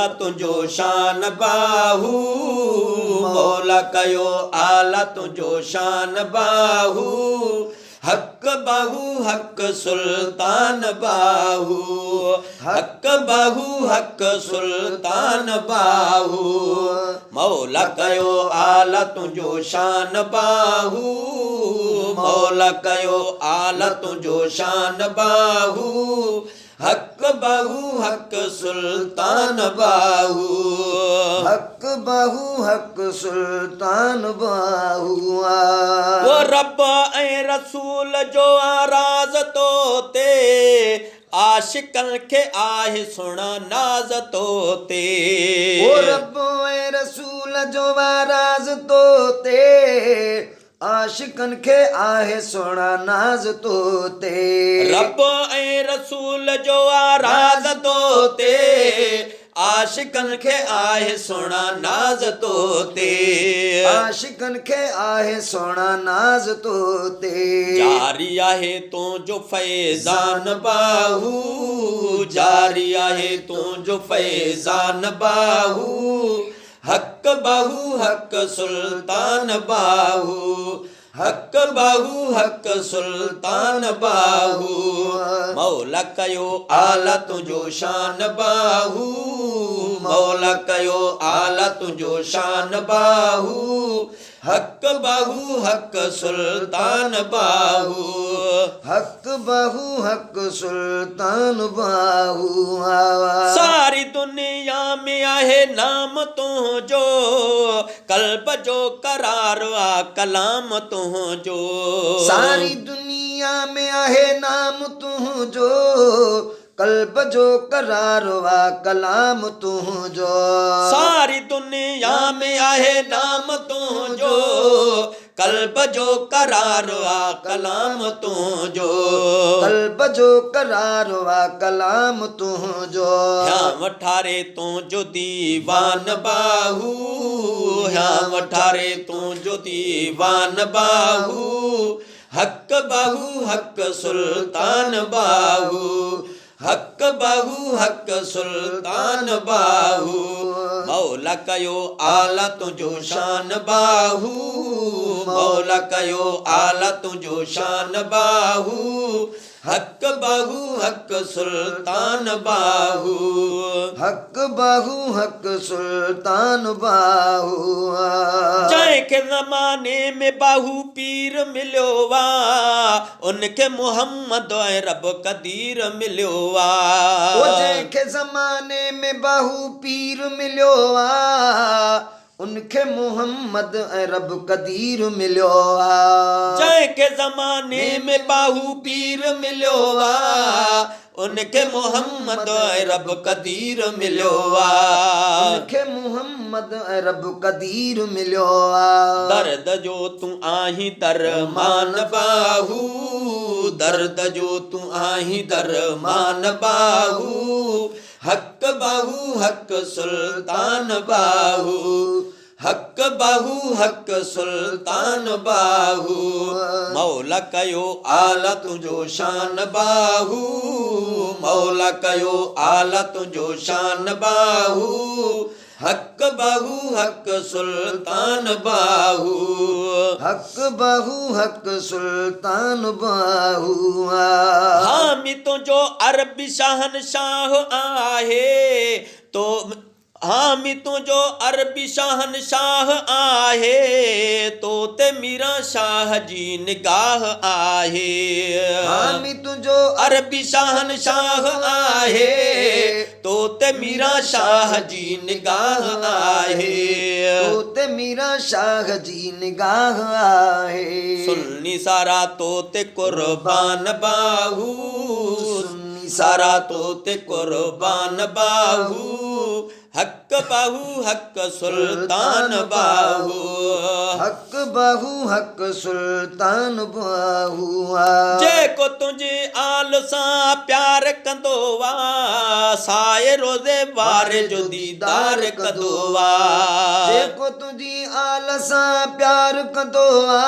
तुंहिंजो शान बाहू, मौला कयो आला तुंहिंजो शान बाहू, हक बाहू हक सुल्तान बाहू, हक बाहू हक सुल्तान बाहू, मौला कयो आला तुंहिंजो शान बाहू, मौला कयो आला तुंहिंजो शान बाहू, हक बाहू हक सुल्तान बाहू, हक बाहू हक सुल्तान बाहू। वो रब ऐं रसूल जो राज़ तो ते, आशिकन खे आहे सुण नाज़ तो ते। वो रब ऐं रसूल जो राज़ तो ते, आशिकन खे आहे सुण नाज़ तो ते। रब ऐं रसूल जो राज़ तो ते, आशिकन खे आहे सुण नाज़ तो ते, आशिकन खे आहे सुण नाज़ तो ते। जारी आहे तुंहिंजो फैज़ान बाहू, जारी आहे तुंहिंजो फैज़ान बाहू, हक बाहू हक सुल्तान बाहू, हक बाहू हक सुल्तान बाहू, मौला कयो आला तुंहिंजो शान बाहू, मौला कयो आला तुंहिंजो शान बाहू, हक बाहू हक सुल्तान बाहू, हक बाहू हक सुल्तान बाहू। सारी दुनिया में आहे नाम तुंहिंजो, कल्ब जो करार आ कलाम तुंहिंजो। सारी दुनिया में आहे नाम तुंहिंजो, कल्ब जो करार वा कलाम तुंहिंजो। सारी दुनिया में आहे नाम तुंहिंजो, कल्ब जो करार आ कलाम तुंहिंजो। कल्ब जो करार वा कलाम तुंहिंजो। ह्यां वठारे तुंहिंजो दीवान बाहू, ह्यां वठारे तुंहिंजो दीवान बाहू, हक बाहू हक सुल्तान बाहू, हक बाहू हक सुल्तान बाहू, मौला कयो आला तुंहिंजो शान बाहू, मौला कयो आला तुंहिंजो शान बाहू, हक बाहू हक सुल्तान बाहू, हक बाहू हक सुल्तान बाहू। जंहिंखे ज़माने में बाहू पीर मिलियो वा, उनखे मोहम्मद ऐं रब कदीर मिलियो वा। जंहिंखे ज़माने में बाहू पीर मिलियो वा, उनखे मोहम्मद ऐं रब कदीर मिलियो वा। जंहिंखे ज़माने में बाहू पीर मिलियो वा, उनखे मोहम्मद ऐं रब कदीर मिलियो वा। उनखे मोहम्मद ऐं रब कदीर मिलियो वा। दर्द जो तूं आहीं दरमान बाहू, दर्द जो तूं आहीं दरमान बाहू, हक बाहू हक सुल्तान बाहू, हक बाहू हक सुल्तान बाहू, मौला कयो आला तुंहिंजो शान बाहू, मौला कयो आला तुंहिंजो शान बाहू, हक बाहू हक सुल्तान बाहू, हक बाहू हक सुल्तान बाहू। हामी तुंहिंजो अरबी शहनशाह आहे तो, हामी तुंहिंजो अरबी शहनशाह आहे तो ते मीरा शाह जी निगाह आहे। हामी तुंहिंजो अरबी शहनशाह आहे तो ते मीरा शाह जी निगाह आहे। तो ते मीरा शाह जी निगाह आहे। सुन्नी सारा तो ते कुर्बान बाहू, सुन्नी सारा तो ते कुर्बान बाहू, हक बाहू हक सुल्तान बाहू, हक बाहू हक सुल्तान बाहू। जेको तुंहिंजी आल सां प्यार कंदो वा, साए रोज़े वारे जो दीदार कंदो वा। जेको तुंहिंजी आल सां प्यार कंदो वा,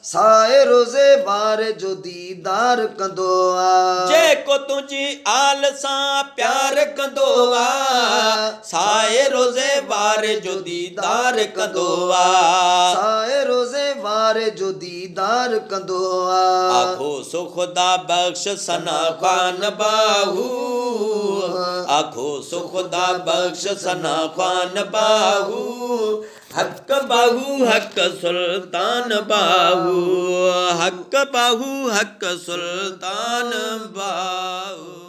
साए रोज़े वार जो दीदार कंदो आ जेको तुंहिंजी आल सां प्यार कंदो आहे साए रोज़े वारे जो दीदार कंदो आहे साए रोज़े वार जो दीदार कंदो आ आखो सो खुदा बख्श सना खान बाहू आखो सो खुदा बख्श सना खान बाहू हक बाहू हक सुल्तान बाहू हक बाहू हक सुल्तान बाहू।